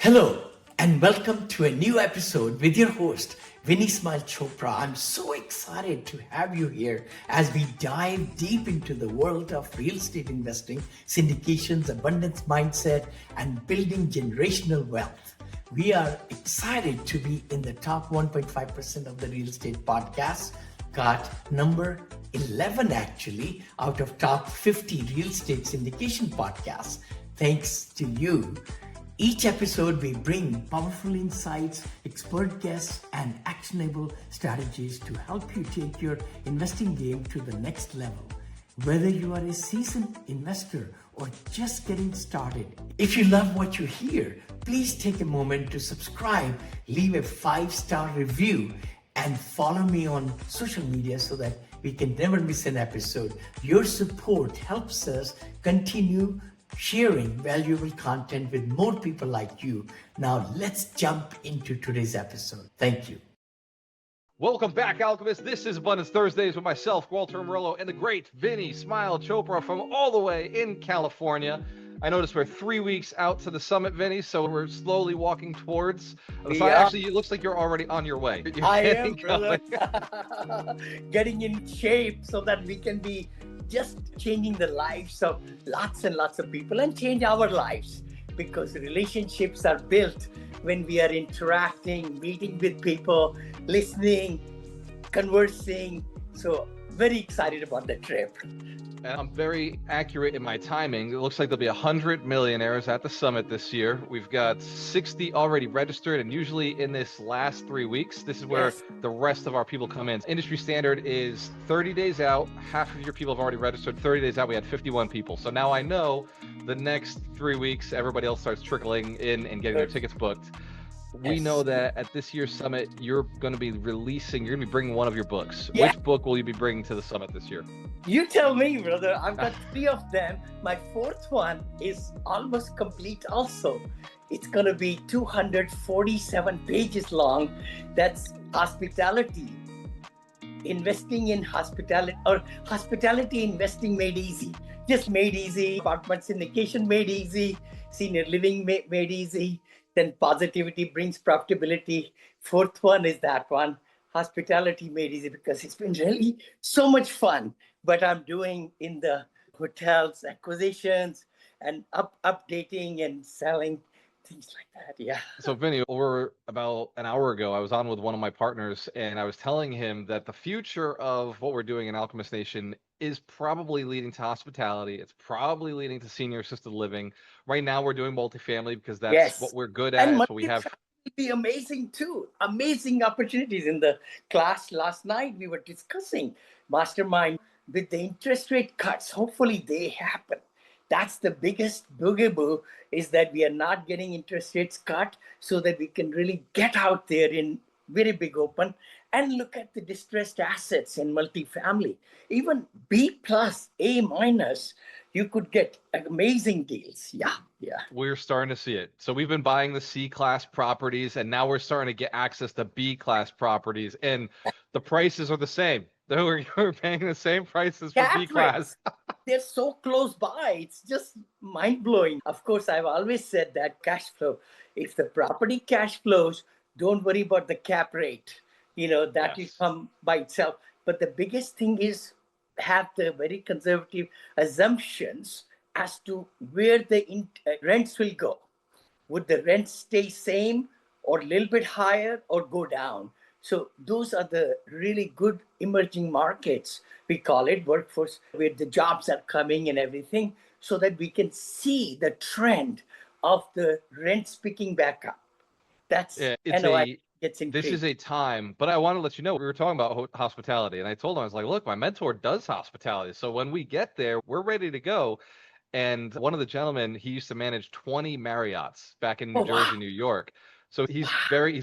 Hello and welcome to a new episode with your host, Vinney Chopra. I'm so excited to have you here as we dive deep into the world of real estate investing, syndications, abundance mindset, and building generational wealth. We are excited to be in the top 1.5% of the real estate podcasts. Got number 11 actually out of top 50 real estate syndication podcasts. Thanks to you. Each episode, we bring powerful insights, expert guests, and actionable strategies to help you take your investing game to the next level. Whether you are a seasoned investor or just getting started, if you love what you hear, please take a moment to subscribe, leave a 5-star review, and follow me on social media so that we can never miss an episode. Your support helps us continue sharing valuable content with more people like you. Now let's jump into today's episode. Thank you. Welcome back, Alchemists. This is Abundance Thursdays with myself, Gualter Amarelo, and the great Vinney Chopra from all the way in California. I noticed we're 3 weeks out to the summit, Vinney, so we're slowly walking towards the summit. Actually, it looks like you're already on your way. I am, brother. Getting in shape so that we can be just changing the lives of lots and lots of people and change our lives, because relationships are built when we are interacting, meeting with people, listening, conversing. So very excited about the trip. And I'm very accurate in my timing. It looks like there'll be 100 millionaires at the summit this year. We've got 60 already registered, and usually in this last 3 weeks, this is where the rest of our people come in. Industry standard is 30 days out. Half of your people have already registered. 30 days out, we had 51 people. So now I know the next 3 weeks, everybody else starts trickling in and getting their tickets booked. We know that at this year's summit, you're going to be bringing one of your books. Yeah. Which book will you be bringing to the summit this year? You tell me, brother. I've got 3 of them. My 4th one is almost complete also. It's going to be 247 pages long. That's hospitality. Investing in hospitality, or hospitality investing made easy. Just made easy. Apartment syndication made easy. Senior living made easy. Then positivity brings profitability. 4th one is that one. Hospitality made easy, because it's been really so much fun. But I'm doing in the hotels, acquisitions, and updating and selling, things like that. Yeah. So Vinny, over about an hour ago, I was on with one of my partners, and I was telling him that the future of what we're doing in Alchemist Nation is probably leading to hospitality. It's probably leading to senior assisted living. Right now, we're doing multifamily because that's what we're good at. And That's what we have. Will be amazing too. Amazing opportunities. In the class last night, we were discussing mastermind with the interest rate cuts. Hopefully they happen. That's the biggest boogaboo, is that we are not getting interest rates cut, so that we can really get out there in very big open and look at the distressed assets in multifamily. Even B+, A-, you could get amazing deals. Yeah. We're starting to see it. So we've been buying the C-class properties, and now we're starting to get access to B-class properties, and the prices are the same. We're paying the same prices for B-class. They're so close by. It's just mind-blowing. Of course, I've always said that cash flow. If the property cash flows, don't worry about the cap rate. That will come by itself. But the biggest thing is have the very conservative assumptions as to where the rents will go. Would the rents stay same, or a little bit higher, or go down? So those are the really good emerging markets, we call it, workforce, where the jobs are coming and everything, so that we can see the trend of the rents picking back up. That's this is a time, but I want to let you know, we were talking about hospitality, and I told him, I was like, look, my mentor does hospitality. So when we get there, we're ready to go. And one of the gentlemen, he used to manage 20 Marriotts back in New Jersey, New York. So he's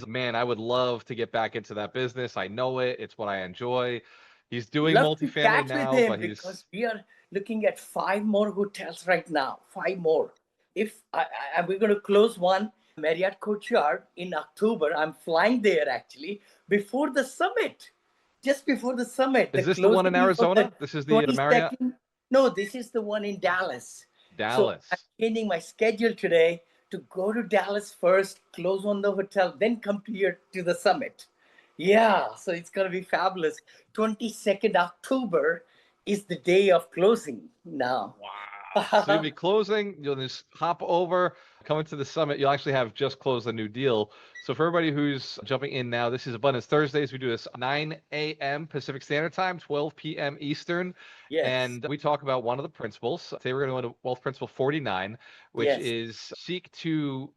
man, I would love to get back into that business. I know it. It's what I enjoy. He's doing multifamily now, but because we are looking at 5 more hotels right now. 5 more. If we're going to close one, Marriott Courtyard, in October. I'm flying there actually before the summit. Just before the summit. Is this the one in Arizona? This is the Marriott? No, this is the one in Dallas. Dallas. So I'm changing my schedule today to go to Dallas first, close on the hotel, then come to here to the summit. Yeah, so it's going to be fabulous. 22nd October is the day of closing now. Wow. So you'll be closing, you'll just hop over, coming to the summit. You'll actually have just closed a new deal. So for everybody who's jumping in now, this is Abundance Thursdays. We do this 9 a.m. Pacific Standard Time, 12 p.m. Eastern. Yes. And we talk about one of the principles. Today we're going to go to Wealth Principle 49, which is seek to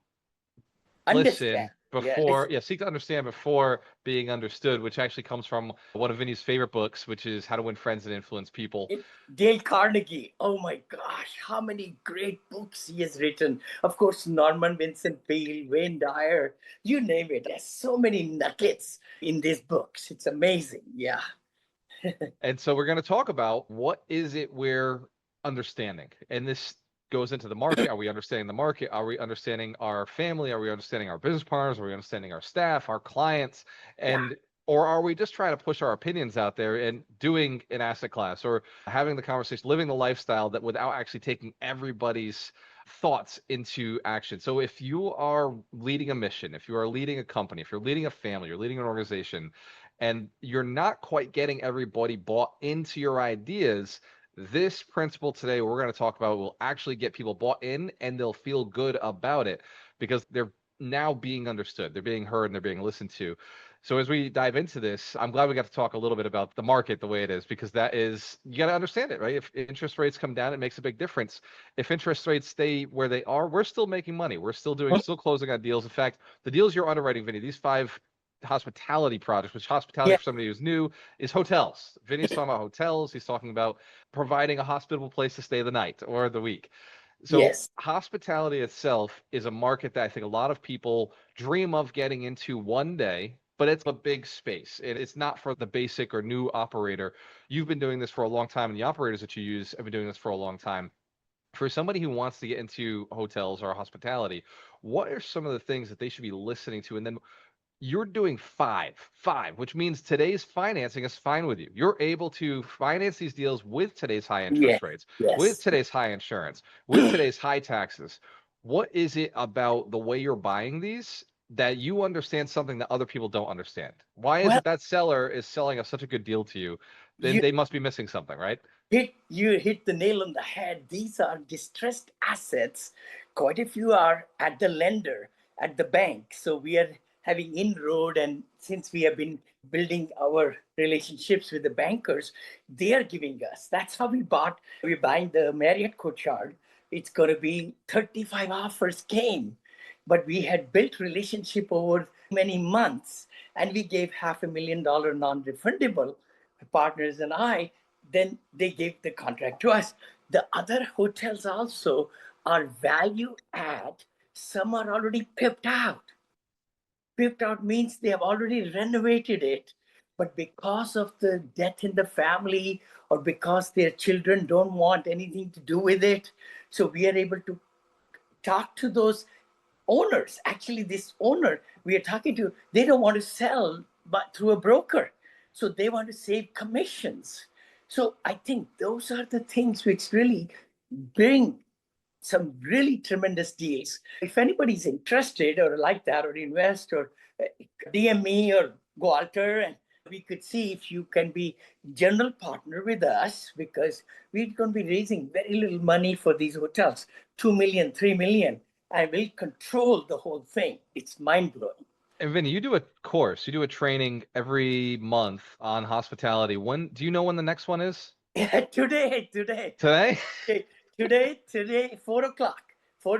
listen before, seek to understand before being understood, which actually comes from one of Vinney's favorite books, which is How to Win Friends and Influence People. Dale Carnegie. Oh my gosh, how many great books he has written. Of course, Norman Vincent Peale, Wayne Dyer, you name it. There's so many nuggets in these books. It's amazing. Yeah. And so we're going to talk about what is it we're understanding. And this goes into the market. Are we understanding the market? Are we understanding our family? Are we understanding our business partners? Are we understanding our staff, our clients? And or are we just trying to push our opinions out there and doing an asset class or having the conversation, living the lifestyle that without actually taking everybody's thoughts into action? So if you are leading a mission, if you are leading a company, if you're leading a family, you're leading an organization, and you're not quite getting everybody bought into your ideas, this principle today we're going to talk about will actually get people bought in, and they'll feel good about it because they're now being understood, they're being heard, and they're being listened to. So as we dive into this, I'm glad we got to talk a little bit about the market the way it is, because that is, you got to understand it, right? If interest rates come down, it makes a big difference. If interest rates stay where they are, we're still making money. We're still closing on deals. In fact, the deals you're underwriting, Vinney, these 5 hospitality projects, which hospitality for somebody who's new is hotels. Vinney's talking about hotels. He's talking about providing a hospitable place to stay the night or the week. So hospitality itself is a market that I think a lot of people dream of getting into one day, but it's a big space. It's not for the basic or new operator. You've been doing this for a long time, and the operators that you use have been doing this for a long time. For somebody who wants to get into hotels or hospitality, what are some of the things that they should be listening to? And then you're doing five, which means today's financing is fine with you. You're able to finance these deals with today's high interest rates, with today's high insurance, with today's high taxes. What is it about the way you're buying these that you understand something that other people don't understand? Why is it that seller is selling such a good deal to you? Then they must be missing something, right? You hit the nail on the head. These are distressed assets. Quite a few are at the lender, at the bank. So we are having inroad, and since we have been building our relationships with the bankers, they are giving us. That's how we're buying the Marriott Courtyard. It's going to be 35 offers came, but we had built relationship over many months, and we gave $500,000 non-refundable, partners and I. Then they gave the contract to us. The other hotels also are value add. Some are already pipped out. Pipped out means they have already renovated it, but because of the death in the family or because their children don't want anything to do with it, so we are able to talk to those owners. Actually, this owner we are talking to, they don't want to sell but through a broker, so they want to save commissions. So I think those are the things which really bring some really tremendous deals. If anybody's interested or like that or invest, or DM me or Gualter, and we could see if you can be general partner with us, because we're going to be raising very little money for these hotels, 2 million, 3 million. I will control the whole thing. It's mind-blowing. And Vinney, you do a course, you do a training every month on hospitality. When do you know when the next one is? Today. Today? Today, 4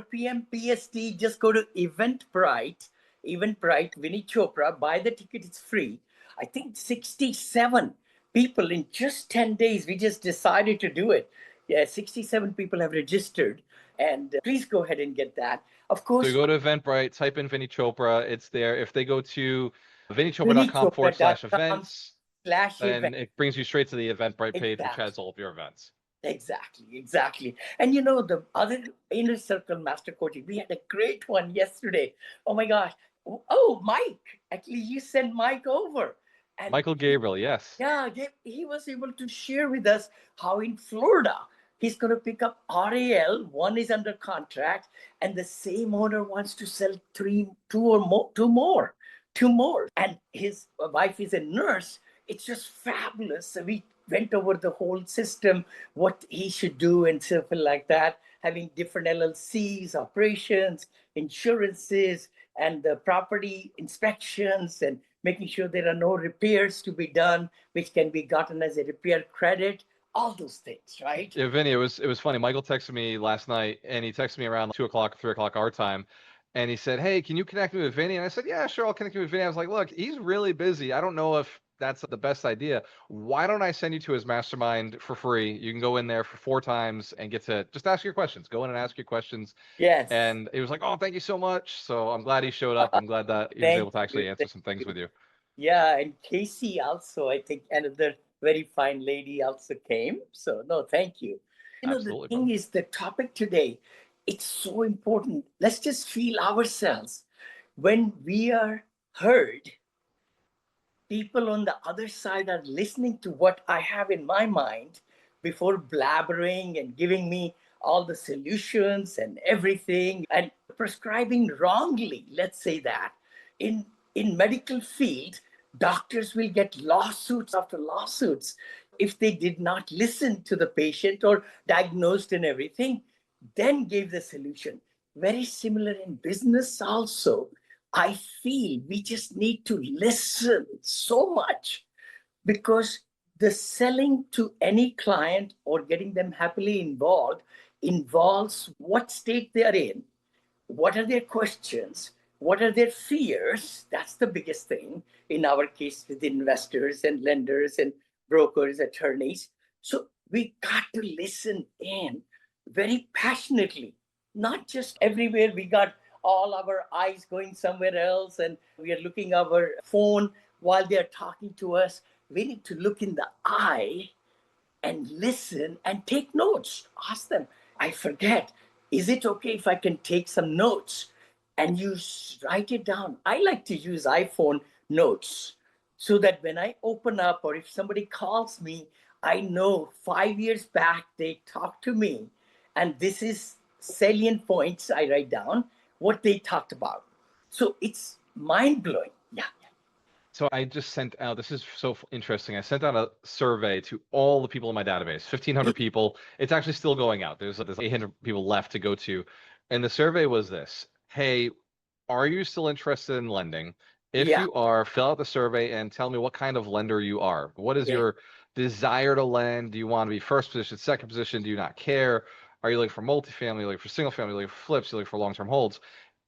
p.m. PST. Just go to Eventbrite, Vinney Chopra. Buy the ticket, it's free. I think 67 people in just 10 days. We just decided to do it. 67 people have registered. And please go ahead and get that. Of course. So you go to Eventbrite, type in Vinney Chopra. It's there. If they go to vinnychopra.com/events, then it brings you straight to the Eventbrite page, which has all of your events. Exactly. And the other Inner Circle Master Coaching, we had a great one yesterday. Oh my gosh. Oh, Mike. Actually, you sent Mike over. And Michael Gabriel, yes. Yeah, he was able to share with us how in Florida, He's going to pick up RAL. One is under contract, and the same owner wants to sell two more. And his wife is a nurse. It's just fabulous. So we went over the whole system, what he should do, and stuff like that. Having different LLCs, operations, insurances, and the property inspections, and making sure there are no repairs to be done, which can be gotten as a repair credit. All those things, right? Yeah, Vinny, it was funny. Michael texted me last night, and he texted me around 2 o'clock, 3 o'clock our time, and he said, "Hey, can you connect me with Vinny?" And I said, "Yeah, sure, I'll connect you with Vinny." I was like, "Look, he's really busy. I don't know if that's the best idea. Why don't I send you to his mastermind for free? You can go in there for 4 times and get to just ask your questions. Go in and ask your questions." Yes. And he was like, "Oh, thank you so much." So I'm glad he showed up. I'm glad that he was able Thank to you. actually answer Thank some things you. with you. Yeah, and Casey also, I think another very fine lady also came. So no, thank you. The Absolutely, thing brother. is, the topic today, it's so important. Let's just feel ourselves. When we are heard, people on the other side are listening to what I have in my mind before blabbering and giving me all the solutions and everything and prescribing wrongly, let's say that. In medical field, doctors will get lawsuits after lawsuits if they did not listen to the patient or diagnosed and everything, then gave the solution. Very similar in business also. I feel we just need to listen so much, because the selling to any client or getting them happily involved involves what state they are in, what are their questions, what are their fears. That's the biggest thing in our case with investors and lenders and brokers, attorneys. So we got to listen in very passionately, not just everywhere we got all our eyes going somewhere else and we are looking our phone while they are talking to us. We need to look in the eye and listen and take notes. Ask them, I forget, is it okay if I can take some notes? And you write it down. I like to use iPhone notes so that when I open up or if somebody calls me, I know 5 years back they talked to me. And this is salient points I write down, what they talked about. So it's mind blowing. Yeah. So I just sent out, this is so interesting. I sent out a survey to all the people in my database, 1,500 people. It's actually still going out. There's 800 people left to go to. And the survey was this: Hey, are you still interested in lending? If Yeah. you are, fill out the survey and tell me what kind of lender you are. What is Yeah. your desire to lend? Do you want to be first position, second position? Do you not care? Are you looking for multifamily, looking for single family, looking for flips, you looking for long-term holds?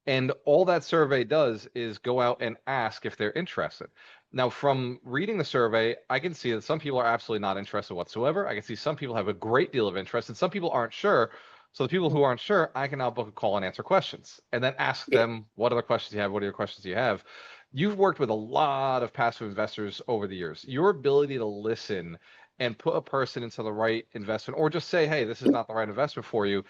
And all that survey does is go out and ask if they're interested. Now, from reading the survey, I can see that some people are absolutely not interested whatsoever. I can see some people have a great deal of interest, and some people aren't sure. So the people who aren't sure, I can now book a call and answer questions, and then ask Yeah. them, what other questions you have? What are your questions you have? You've worked with a lot of passive investors over the years. Your ability to listen and put a person into the right investment, or just say, hey, this is not the right investment for you,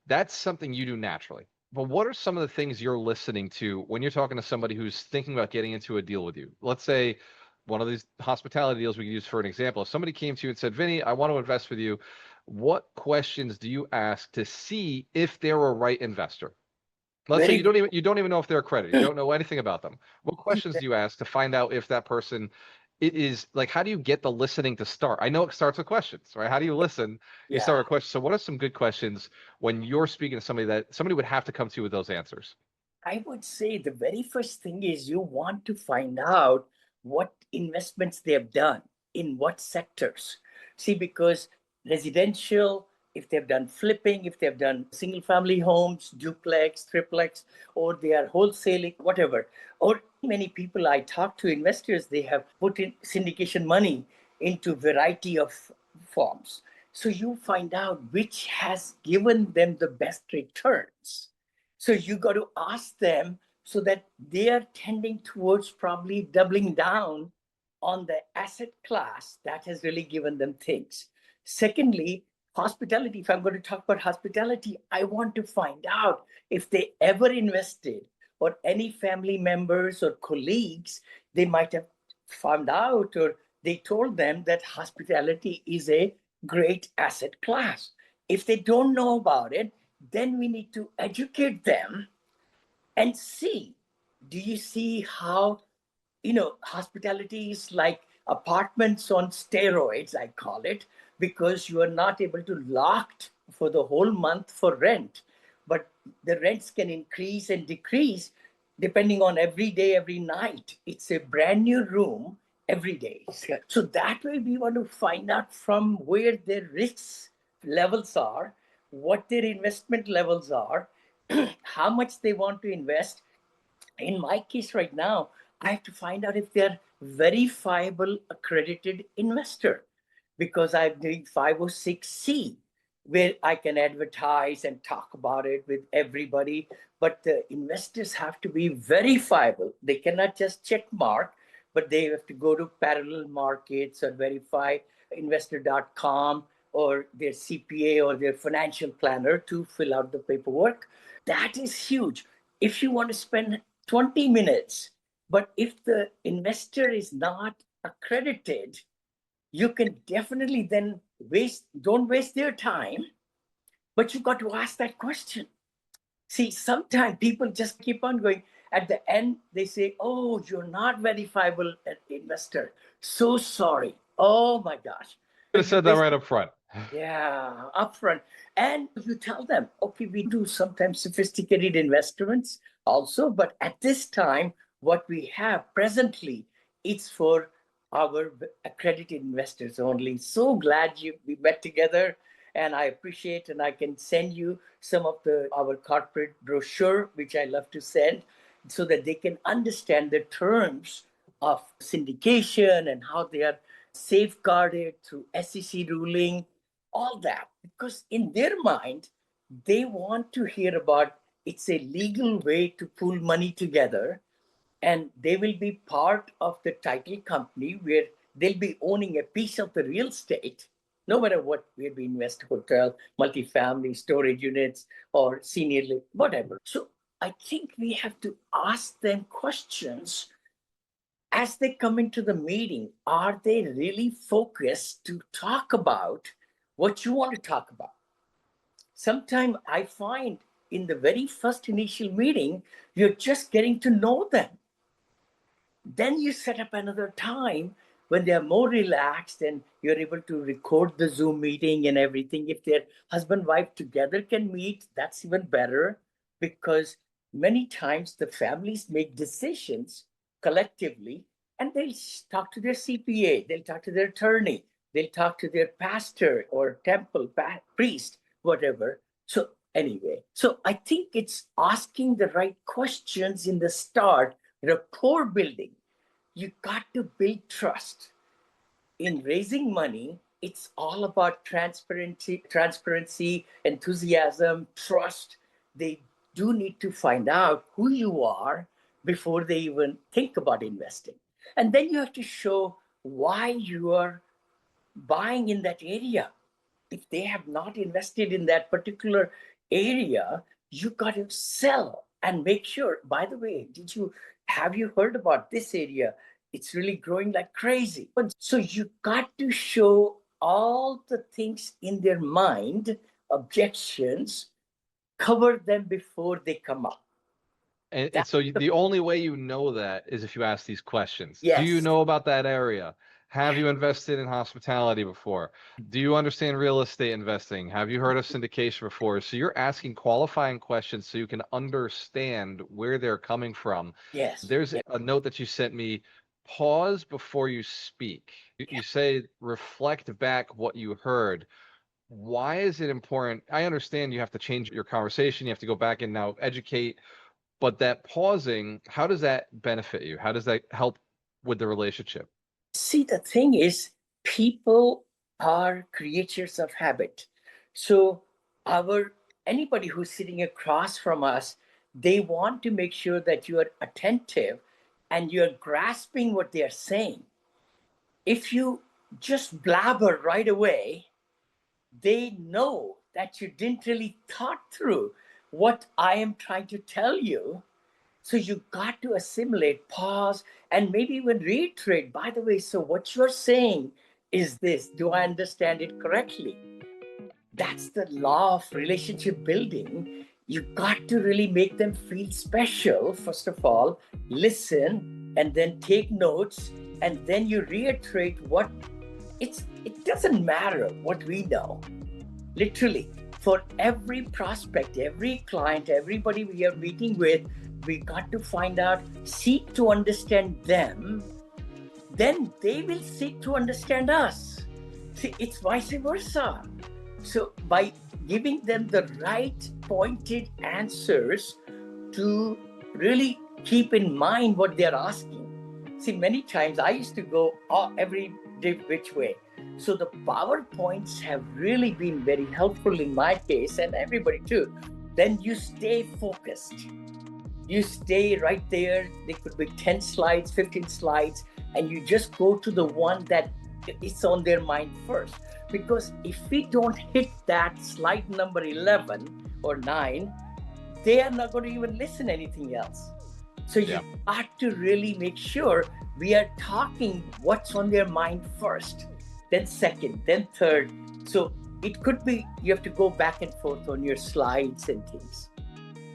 that's something you do naturally. But what are some of the things you're listening to when you're talking to somebody who's thinking about getting into a deal with you? Let's say one of these hospitality deals we can use for an example. If somebody came to you and said, Vinny, I want to invest with you, what questions do you ask to see if they're a right investor? Let's say Very good. you don't even know if they're accredited. You don't know anything about them. What questions do you ask to find out if that person it is like, how do you get the listening to start? I know it starts with questions, right? How do you listen? You Yeah. start with questions. So what are some good questions when you're speaking to somebody that somebody would have to come to you with those answers? I would say the very first thing is you want to find out what investments they have done in what sectors. See, because residential, if they've done flipping, if they've done single family homes, duplex, triplex, or they are wholesaling, whatever. Or many people I talk to, investors, they have put in syndication money into variety of forms. So you find out which has given them the best returns. So you got to ask them so that they are tending towards probably doubling down on the asset class that has really given them things. Secondly, hospitality. If I'm going to talk about hospitality, I want to find out if they ever invested or any family members or colleagues, they might have found out or they told them that hospitality is a great asset class. If they don't know about it, then we need to educate them and see, do you see how, hospitality is like apartments on steroids, I call it, because you are not able to locked for the whole month for rent, but the rents can increase and decrease depending on every day, every night. It's a brand new room every day. So that way we want to find out from where their risks levels are, what their investment levels are, how much they want to invest. In my case right now, I have to find out if they're verifiable accredited investor, because I'm doing 506C, where I can advertise and talk about it with everybody. But the investors have to be verifiable. They cannot just check mark, but they have to go to parallel markets or verify investor.com or their CPA or their financial planner to fill out the paperwork. That is huge. If you want to spend 20 minutes, but if the investor is not accredited, you can definitely then don't waste their time, but you got to ask that question. See, sometimes people just keep on going. At the end, they say, oh, you're not verifiable investor. So sorry. Oh my gosh. Could have said that right up front. Yeah, upfront. And you tell them, okay, we do sometimes sophisticated investments also, but at this time, what we have presently, it's for our accredited investors only. So glad we met together, and I appreciate, and I can send you some of our corporate brochure, which I love to send, so that they can understand the terms of syndication and how they are safeguarded through SEC ruling, all that, because in their mind, they want to hear about it's a legal way to pool money together, and they will be part of the title company where they'll be owning a piece of the real estate, no matter what, where we invest: hotel, multifamily, storage units, or senior living, whatever. So I think we have to ask them questions as they come into the meeting. Are they really focused to talk about what you want to talk about? Sometimes I find in the very first initial meeting, you're just getting to know them. Then you set up another time when they're more relaxed and you're able to record the Zoom meeting and everything. If their husband wife together can meet, that's even better, because many times the families make decisions collectively, and they'll talk to their CPA, they'll talk to their attorney, they'll talk to their pastor or temple priest, whatever. So anyway, so I think it's asking the right questions in the start, rapport building. You got to build trust. In raising money, it's all about transparency, enthusiasm, trust. They do need to find out who you are before they even think about investing. And then you have to show why you are buying in that area. If they have not invested in that particular area, you got to sell and make sure, by the way, have you heard about this area? It's really growing like crazy. So you got to show all the things in their mind, objections, cover them before they come up. And so the only way you know that is if you ask these questions. Do you Yes. know about that area? Have you invested in hospitality before? Do you understand real estate investing? Have you heard of syndication before? So you're asking qualifying questions so you can understand where they're coming from. Yes. There's a note that you sent me: pause before you speak. You say reflect back what you heard. Why is it important? I understand you have to change your conversation. You have to go back and now educate. But that pausing, how does that benefit you? How does that help with the relationship? See, the thing is, people are creatures of habit. So anybody who's sitting across from us, they want to make sure that you are attentive and you're grasping what they're saying. If you just blabber right away, they know that you didn't really thought through what I am trying to tell you. So you got to assimilate, pause, and maybe even reiterate. By the way, so what you're saying is this. Do I understand it correctly? that's the law of relationship building. You got to really make them feel special. First of all, listen and then take notes, and then you reiterate what it doesn't matter what we know. Literally, for every prospect, every client, everybody we are meeting with, we got to find out, seek to understand them, then they will seek to understand us. See, it's vice versa. So by giving them the right pointed answers to really keep in mind what they're asking. See, many times I used to go every which way. So the PowerPoints have really been very helpful in my case, and everybody too. Then you stay focused. You stay right there. They could be 10 slides, 15 slides, and you just go to the one that is on their mind first. Because if we don't hit that slide number 11 or 9, they are not going to even listen to anything else. So you got to really make sure we are talking what's on their mind first, then second, then third. So it could be you have to go back and forth on your slides and things.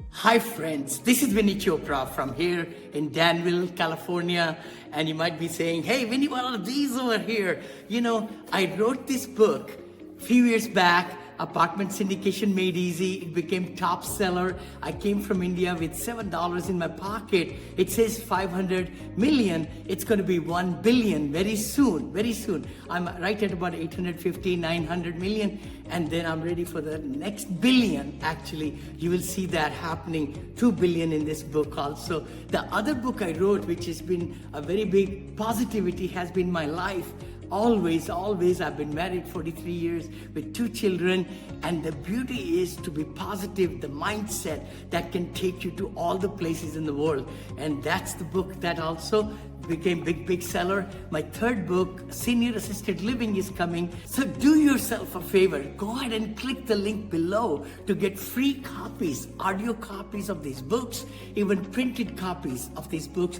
Hi friends, this is Vinney Chopra from here in Danville, California. And you might be saying, hey Vinney, what are these over here? You know, I wrote this book a few years back, Apartment Syndication Made Easy. It became top seller. I came from India with $7 in my pocket. It says 500 million. It's going to be 1 billion very soon, very soon. I'm right at about 850, 900 million. And then I'm ready for the next billion. Actually, you will see that happening, 2 billion in this book also. The other book I wrote, which has been a very big positivity, has been my life. Always, I've been married 43 years with 2 children, and the beauty is to be positive, the mindset that can take you to all the places in the world. And that's the book that also became big seller. My third book, Senior Assisted Living, is coming. So do yourself a favor, go ahead and click the link below to get free copies, audio copies of these books, even printed copies of these books.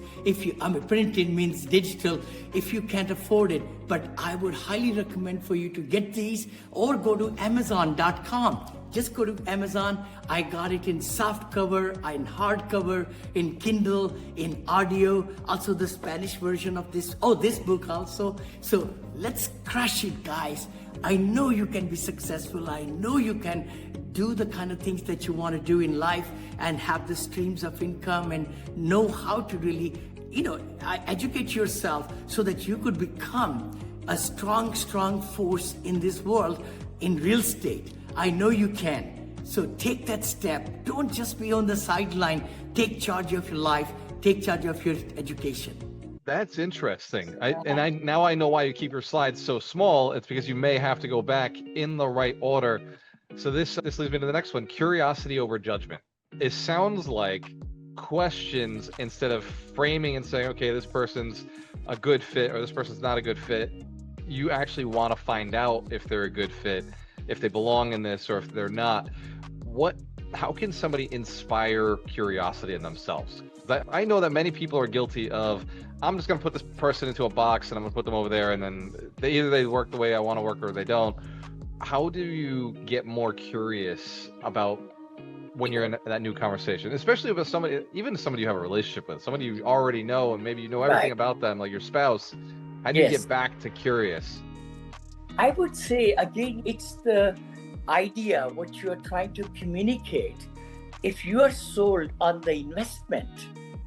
Printed means digital if you can't afford it, but I would highly recommend for you to get these, or go to Amazon.com. Just go to Amazon. I got it in soft cover, in hardcover, in Kindle, in audio, also the Spanish version of this book also. So let's crush it, guys. I know you can be successful. I know you can do the kind of things that you want to do in life and have the streams of income and know how to really, educate yourself so that you could become a strong force in this world in real estate. I know you can. So take that step. Don't just be on the sideline. Take charge of your life. Take charge of your education. That's interesting. Now I know why you keep your slides so small. It's because you may have to go back in the right order. So this leads me to the next one: curiosity over judgment. It sounds like questions, instead of framing and saying, okay, this person's a good fit or this person's not a good fit, you actually want to find out if they're a good fit, if they belong in this, or if they're not. How can somebody inspire curiosity in themselves? I know that many people are guilty of, I'm just going to put this person into a box and I'm going to put them over there, and then they work the way I want to work or they don't. How do you get more curious about when you're in that new conversation, especially with somebody you have a relationship with, somebody you already know and maybe you know everything about them, like your spouse? How do you get back to curious? I would say, again, it's the idea, what you're trying to communicate. If you are sold on the investment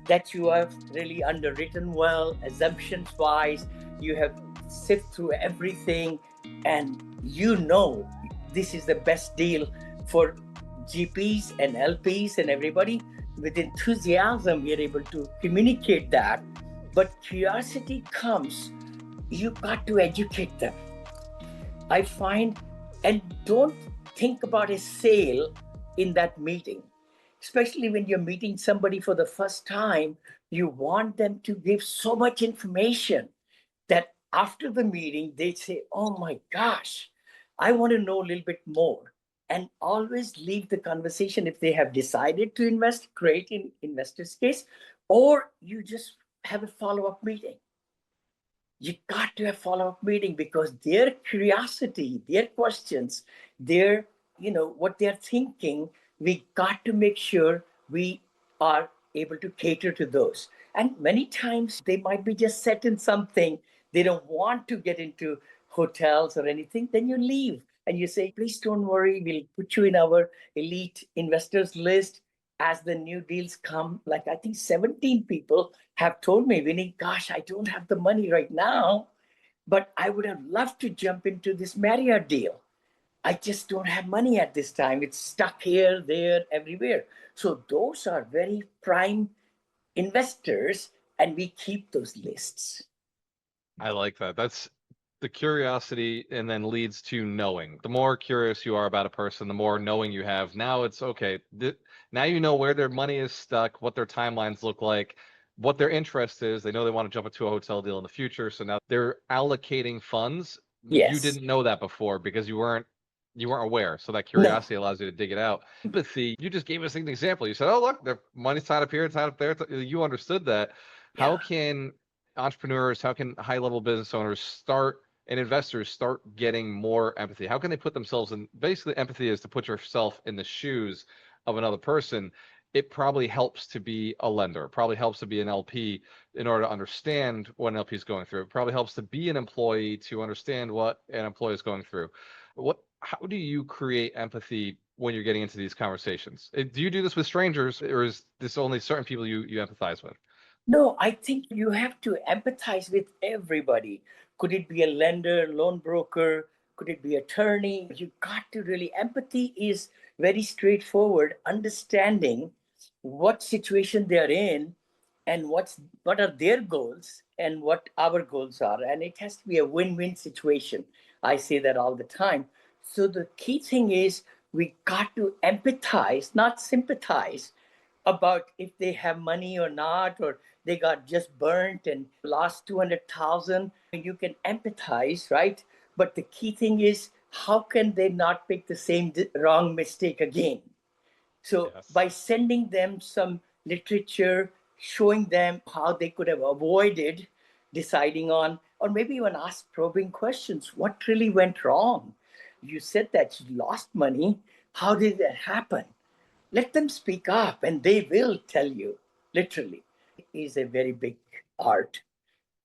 that you have really underwritten well, assumptions wise, you have sifted through everything, and this is the best deal for GPs and LPs and everybody. With enthusiasm, we are able to communicate that. But curiosity comes, you got to educate them. I find, and don't think about a sale in that meeting. Especially when you're meeting somebody for the first time, you want them to give so much information that after the meeting, they say, oh my gosh, I want to know a little bit more. And always leave the conversation. If they have decided to invest, great, in investor's case, or you just have a follow-up meeting. you got to have follow-up meeting because their curiosity, their questions, their, what they're thinking, we got to make sure we are able to cater to those. And many times they might be just set in something. They don't want to get into hotels or anything. Then you leave and you say, please don't worry. We'll put you in our elite investors list as the new deals come. Like I think 17 people have told me, Vinny, gosh, I don't have the money right now, but I would have loved to jump into this Marriott deal. I just don't have money at this time. It's stuck here, there, everywhere. So those are very prime investors, and we keep those lists. I like that. That's the curiosity and then leads to knowing. The more curious you are about a person, the more knowing you have. Now it's okay. Now you know where their money is stuck, what their timelines look like, what their interest is. They know they want to jump into a hotel deal in the future. So now they're allocating funds. You Yes. didn't know that before because you weren't aware. So that No. curiosity allows you to dig it out. Empathy, you just gave us an example. You said, oh, look, their money's tied up here, tied up there. You understood that. Yeah. How can entrepreneurs, how can high level business owners start and investors start getting more empathy? How can they put themselves in? Basically, empathy is to put yourself in the shoes of another person. It probably helps to be a lender. It probably helps to be an LP in order to understand what an LP is going through. It probably helps to be an employee to understand what an employee is going through. How do you create empathy when you're getting into these conversations? Do you do this with strangers, or is this only certain people you empathize with? No, I think you have to empathize with everybody. Could it be a lender, loan broker? Could it be attorney? You got to really, empathy is very straightforward, understanding what situation they're in and what are their goals and what our goals are. And it has to be a win-win situation. I say that all the time. So the key thing is we got to empathize, not sympathize about if they have money or not, or they got just burnt and lost 200,000. You can empathize, right? But the key thing is, how can they not make the same wrong mistake again? So Yes. by sending them some literature, showing them how they could have avoided deciding on, or maybe even ask probing questions. What really went wrong? You said that you lost money. How did that happen? Let them speak up and they will tell you, literally. It is a very big art.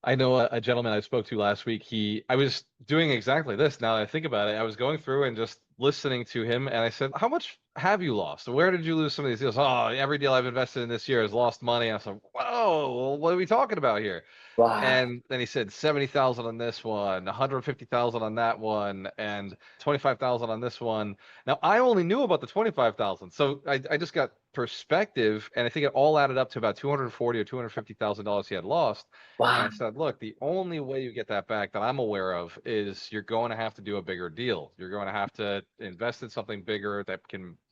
I know a gentleman I spoke to last week. I was doing exactly this. Now that I think about it, I was going through and just listening to him, and I said, "How much have you lost? Where did you lose some of these deals?" Oh, every deal I've invested in this year has lost money. And I said, "Whoa, well, what are we talking about here?" Wow. And then he said 70,000 on this one, 150,000 on that one, and 25,000 on this one. Now I only knew about the 25,000, so I just got perspective, and I think it all added up to about 240 or $250,000 he had lost. And Wow. I said, look, the only way you get that back that I'm aware of is you're going to have to do a bigger deal. You're going to have to invest in something bigger that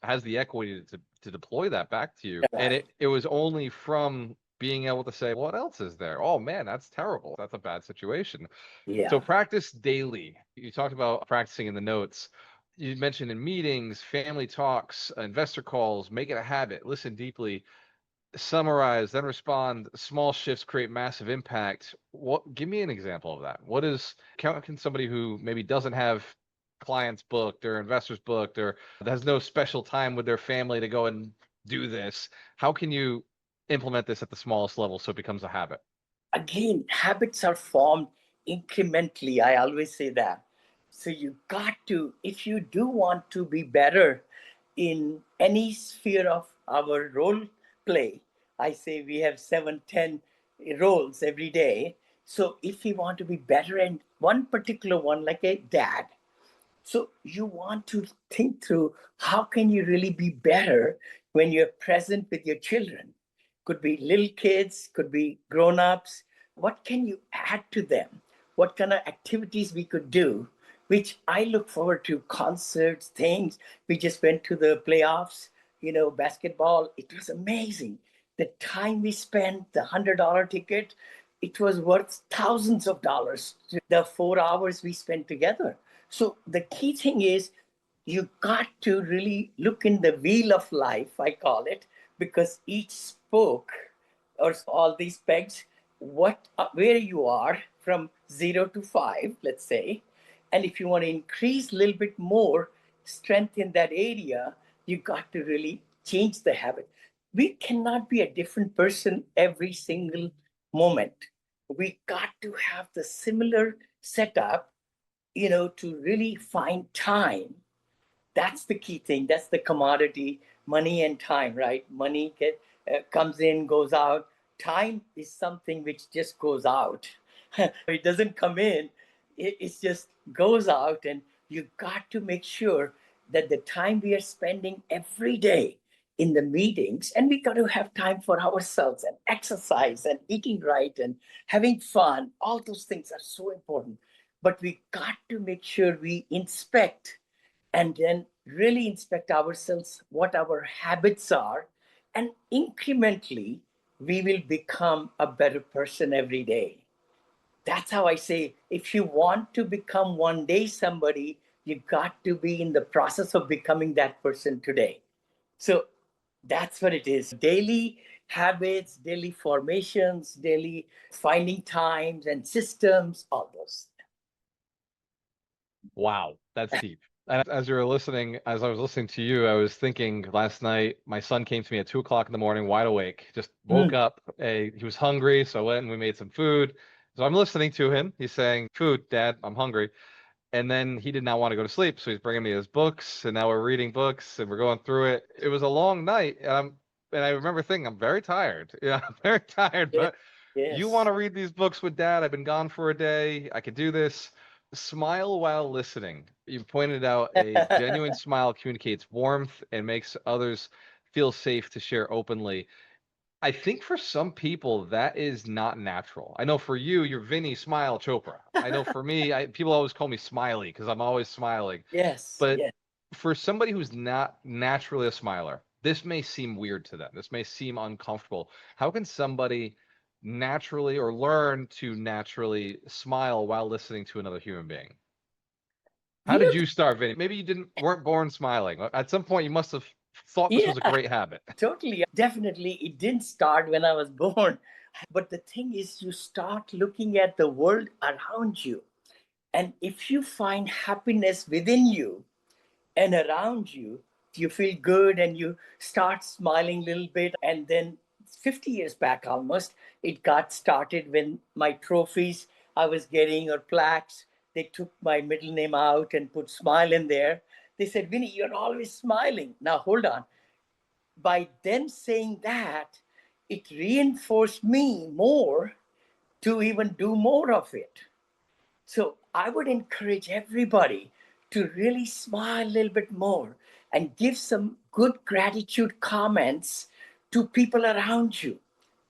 has the equity to deploy that back to you. And Right. it was only from being able to say, what else is there? Oh man, that's terrible. That's a bad situation. So Yeah. practice daily. You talked about practicing in the notes. You mentioned in meetings, family talks, investor calls, make it a habit, listen deeply, summarize, then respond. Small shifts create massive impact. Give me an example of that. How can somebody who maybe doesn't have clients booked or investors booked or has no special time with their family to go and do this, how can you implement this at the smallest level so it becomes a habit? Again, habits are formed incrementally. I always say that. So you got to, if you do want to be better in any sphere of our role play, I say we have 7, 10 roles every day. So if we want to be better in one particular one, like a dad, so you want to think through how can you really be better when you're present with your children? Could be little kids, could be grown-ups. What can you add to them? What kind of activities we could do, which I look forward to, concerts, things. We just went to the playoffs, basketball. It was amazing. The time we spent, the $100 ticket, it was worth thousands of dollars. The 4 hours we spent together. So the key thing is you got to really look in the wheel of life, I call it, because each spoke or all these pegs, where you are from 0 to 5, let's say. And if you want to increase a little bit more strength in that area, you got to really change the habit. We cannot be a different person every single moment. We got to have the similar setup, to really find time. That's the key thing. That's the commodity, money and time, right? Money comes in, goes out. Time is something which just goes out. It doesn't come in, it just goes out. And you got to make sure that the time we are spending every day in the meetings, and we got to have time for ourselves and exercise and eating right and having fun. All those things are so important. But we got to make sure we inspect and then really inspect ourselves, what our habits are, and incrementally, we will become a better person every day. That's how I say, if you want to become one day somebody, you got to be in the process of becoming that person today. So that's what it is. Daily habits, daily formations, daily finding times and systems, all those. Wow, that's deep. And as you were listening, as I was listening to you, I was thinking last night, my son came to me at 2 o'clock in the morning, wide awake, just woke up. He was hungry. So I went and we made some food. So I'm listening to him. He's saying, "Food, Dad, I'm hungry." And then he did not want to go to sleep. So he's bringing me his books. And now we're reading books and we're going through it. It was a long night. And I remember thinking, I'm very tired. Yeah, I'm very tired. But you want to read these books with Dad? I've been gone for a day. I could do this. Smile while listening. You pointed out a genuine smile communicates warmth and makes others feel safe to share openly. I think for some people that is not natural. I know for you, you're Vinney Smile Chopra. I know for me, people always call me Smiley because I'm always smiling. Yes. But Yes. for somebody who's not naturally a smiler, this may seem weird to them. This may seem uncomfortable. How can somebody naturally or learn to naturally smile while listening to another human being? How You did know, you start, Vinny? Maybe you weren't born smiling. At some point, you must have thought this was a yeah, great habit. totally. Definitely, it didn't start when I was born. But the thing is, you start looking at the world around you. And if you find happiness within you and around you, you feel good and you start smiling a little bit. And then 50 years back almost, it got started when my trophies I was getting or plaques, they took my middle name out and put smile in there. They said, "Vinny, you're always smiling." Now, hold on. By them saying that, it reinforced me more to even do more of it. So I would encourage everybody to really smile a little bit more and give some good gratitude comments to people around you.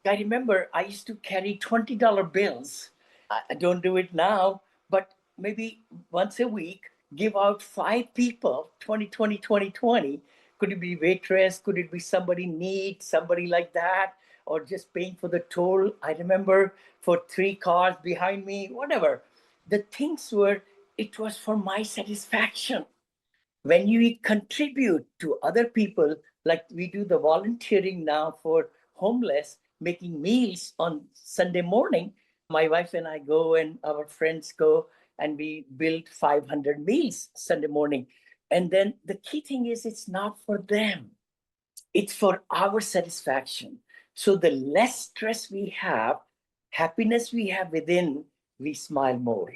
I remember I used to carry $20 bills. I don't do it now, but maybe once a week, give out 5 people, 20, 20, 20, 20. Could it be waitress? Could it be somebody neat, somebody like that? Or just paying for the toll? I remember for 3 cars behind me, whatever. The things were, it was for my satisfaction. When you contribute to other people, like we do the volunteering now for homeless, making meals on Sunday morning, my wife and I go and our friends go and we build 500 meals Sunday morning. And then the key thing is, it's not for them, it's for our satisfaction. So the less stress we have, happiness we have within, we smile more.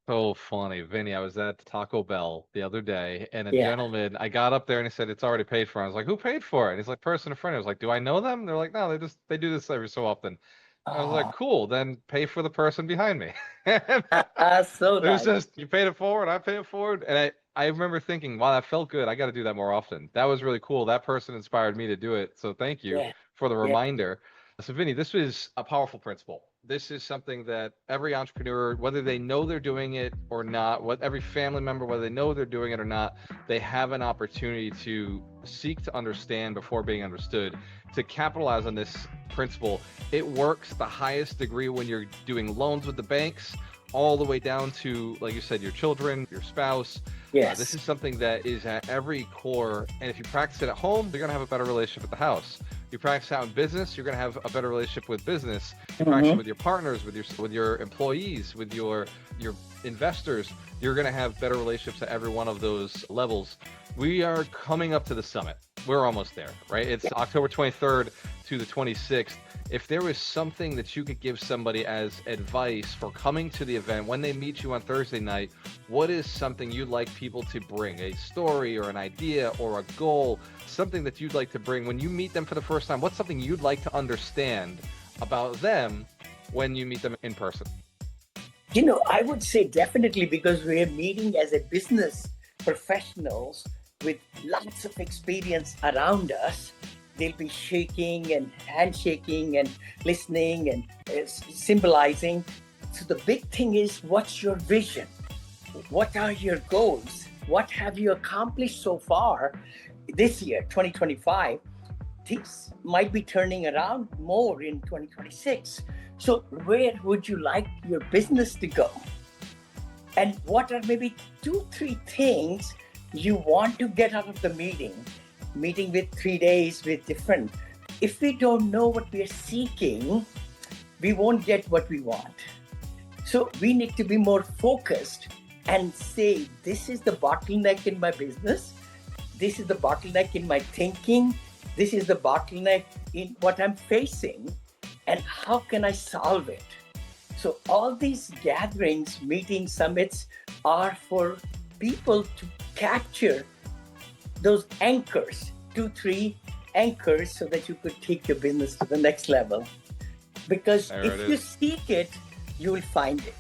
So funny, Vinny. I was at Taco Bell the other day, and a Yeah. gentleman, I got up there and he said it's already paid for. I was like, "Who paid for it?" And he's like, "Person in front of me." I was like, "Do I know them?" They're like, "No, they do this every so often." I was like, Oh, "Cool, then pay for the person behind me." And so it was nice. just you paid it forward, I pay it forward, and I remember thinking, "Wow, that felt good. I got to do that more often." That was really cool. That person inspired me to do it. So thank you Yeah. for the Yeah. reminder. So, Vinny, this is a powerful principle. This is something that every entrepreneur, whether they know they're doing it or not, what every family member, whether they know they're doing it or not, they have an opportunity to seek to understand before being understood, to capitalize on this principle. It works the highest degree when you're doing loans with the banks, all the way down to, like you said, your children, your spouse. Yes. This is something that is at every core, and if you practice it at home, you're going to have a better relationship with the house. You practice out in business, you're going to have a better relationship with business. You practice with your partners, with your employees, with your investors. You're going to have better relationships at every one of those levels. We are coming up to the summit. We're almost there, right? It's October 23rd to the 26th. If there was something that you could give somebody as advice for coming to the event when they meet you on Thursday night, what is something you'd like people to bring? A story or an idea or a goal, something that you'd like to bring when you meet them for the first time? What's something you'd like to understand about them when you meet them in person? I would say definitely, because we're meeting as a business professionals with lots of experience around us. They'll be shaking and handshaking and listening and symbolizing. So the big thing is, what's your vision? What are your goals? What have you accomplished so far this year, 2025? Things might be turning around more in 2026. So where would you like your business to go? And what are maybe 2-3 things you want to get out of the meeting with 3 days with different. If we don't know what we are seeking, we won't get what we want. So we need to be more focused and say, this is the bottleneck in my business. This is the bottleneck in my thinking. This is the bottleneck in what I'm facing, and how can I solve it? So all these gatherings, meetings, summits are for people to capture those anchors, 2-3 anchors, so that you could take your business to the next level. Because if you seek it, you will find it.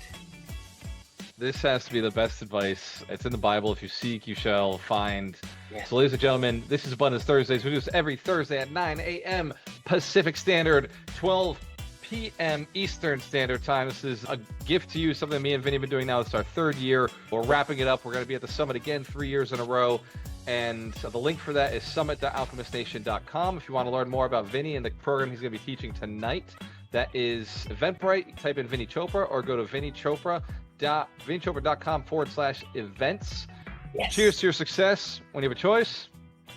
This has to be the best advice. It's in the Bible. If you seek, you shall find. Yes. So, ladies and gentlemen, this is Abundance Thursdays. We do this every Thursday at 9 a.m. Pacific Standard, 12 p.m. Eastern Standard Time. This is a gift to you, something me and Vinney have been doing now. It's our 3rd year. We're wrapping it up. We're going to be at the summit again 3 years in a row. And the link for that is summit.alchemistnation.com. If you want to learn more about Vinney and the program he's going to be teaching tonight, that is Eventbrite. Type in Vinney Chopra or go to vinneychopra.com/events. Yes. Cheers to your success. When you have a choice,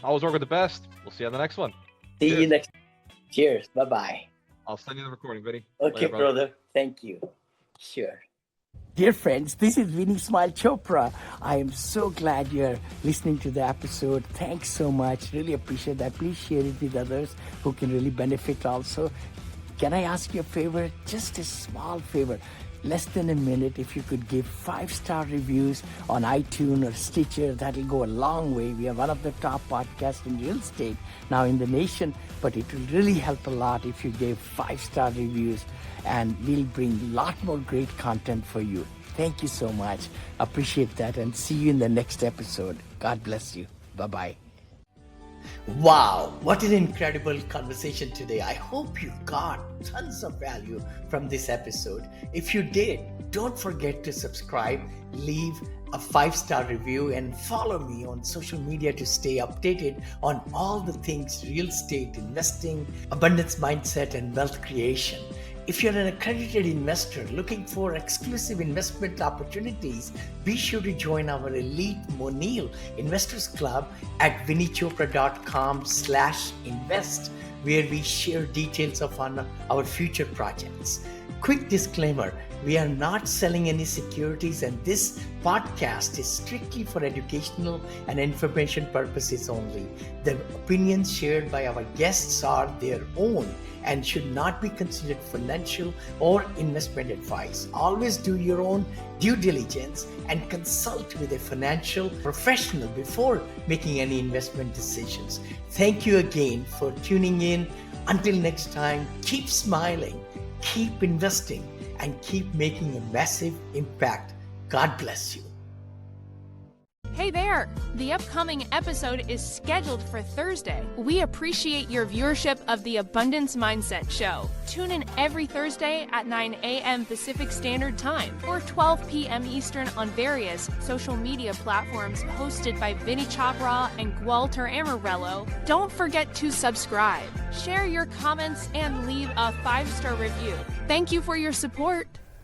always work with the best. We'll see you on the next one. See you next. Cheers. Bye-bye. I'll send you the recording, Vinney. Okay, Later, brother. Thank you. Sure. Dear friends, this is Vinney Smile Chopra. I am so glad you're listening to the episode. Thanks so much. Really appreciate that. Please share it with others who can really benefit also. Can I ask you a favor? Just a small favor. Less than a minute, if you could give 5-star reviews on iTunes or Stitcher, that'll go a long way. We are one of the top podcasts in real estate now in the nation, but it will really help a lot if you gave 5-star reviews, and we'll bring a lot more great content for you. Thank you so much. Appreciate that, and see you in the next episode. God bless you. Bye-bye. Wow, what an incredible conversation today. I hope you got tons of value from this episode. If you did, don't forget to subscribe, leave a 5-star review, and follow me on social media to stay updated on all the things real estate, investing, abundance mindset, and wealth creation. If you're an accredited investor looking for exclusive investment opportunities, be sure to join our elite Monil Investors Club at vinneychopra.com/invest, where we share details of our future projects. Quick disclaimer, we are not selling any securities, and this podcast is strictly for educational and information purposes only. The opinions shared by our guests are their own and should not be considered financial or investment advice. Always do your own due diligence and consult with a financial professional before making any investment decisions. Thank you again for tuning in. Until next time, keep smiling, keep investing, and keep making a massive impact. God bless you. Hey there! The upcoming episode is scheduled for Thursday. We appreciate your viewership of the Abundance Mindset Show. Tune in every Thursday at 9 a.m. Pacific Standard Time or 12 p.m. Eastern on various social media platforms hosted by Vinney Chopra and Gualter Amarelo. Don't forget to subscribe, share your comments, and leave a 5-star review. Thank you for your support.